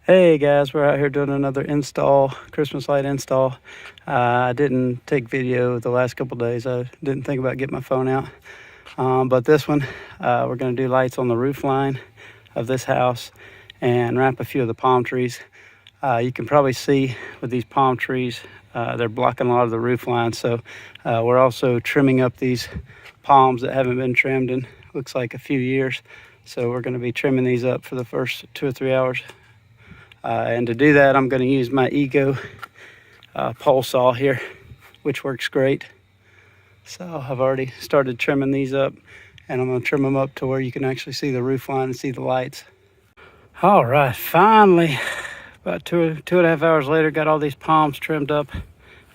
Hey guys, we're out here doing another install, Christmas light install. I didn't take video the last couple days. I didn't think about getting my phone out. But this one, we're gonna do lights on the roof line of this house and wrap a few of the palm trees. You can probably see with these palm trees, they're blocking a lot of the roof line. So we're also trimming up these palms that haven't been trimmed in, looks like a few years. So we're gonna be trimming these up for the first 2 or 3 hours. And to do that, I'm going to use my Ego pole saw here, which works great. So I've already started trimming these up, and I'm going to trim them up to where you can actually see the roof line and see the lights. All right, finally, about two and a half hours later, got all these palms trimmed up.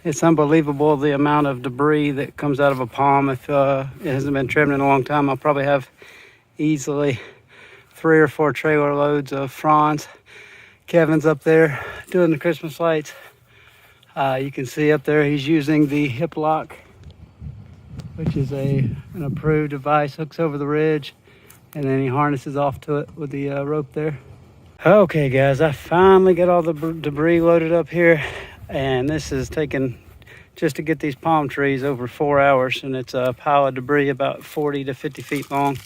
It's unbelievable the amount of debris that comes out of a palm. If it hasn't been trimmed in a long time, I'll probably have easily 3 or 4 trailer loads of fronds. Kevin's up there doing the Christmas lights. You can see up there he's using the hip lock, which is an approved device. Hooks over the ridge, and then he harnesses off to it with the rope there. Okay guys, I finally got all the debris loaded up here, and this is taking, just to get these palm trees, over 4 hours, and it's a pile of debris about 40 to 50 feet long.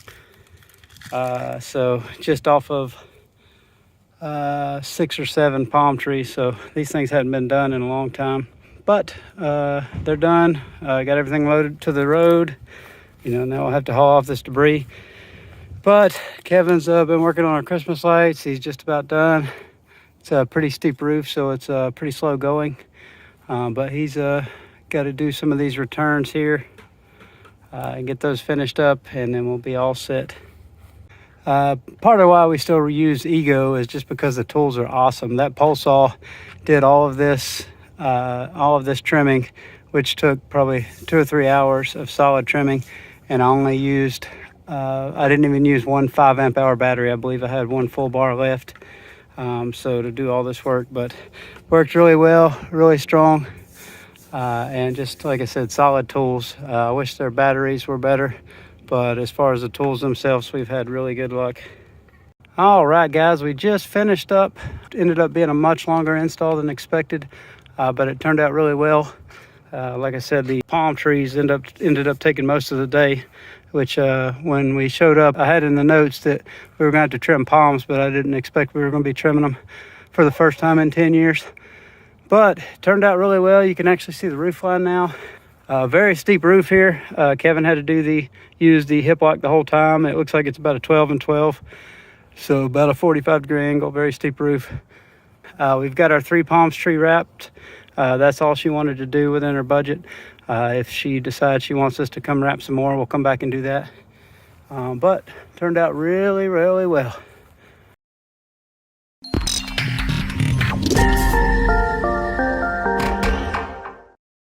So just off of 6 or 7 palm trees. So these things hadn't been done in a long time, but they're done. Got everything loaded to the road. Now I'll have to haul off this debris. But Kevin's been working on our Christmas lights. He's just about done. It's a pretty steep roof, so it's pretty slow going. But he's got to do some of these returns here and get those finished up, and then we'll be all set. Part of why we still use Ego is just because the tools are awesome. That pole saw did all of this trimming, which took probably 2 or 3 hours of solid trimming, and I only used, I didn't even use one 5 amp hour battery. I believe I had one full bar left. So to do all this work, but worked really well, really strong, and just like I said, solid tools. I wish their batteries were better, but as far as the tools themselves, we've had really good luck. All right, guys, we just finished up. It ended up being a much longer install than expected, but it turned out really well. Like I said, the palm trees ended up taking most of the day, which when we showed up, I had in the notes that we were going to have to trim palms, but I didn't expect we were going to be trimming them for the first time in 10 years. But it turned out really well. You can actually see the roof line now. Very steep roof here. Kevin had to use the hip lock the whole time. It looks like it's about a 12 and 12, so about a 45-degree angle, very steep roof. We've got our 3 palms tree wrapped. That's all she wanted to do within her budget. If she decides she wants us to come wrap some more, we'll come back and do that. But turned out really, really well.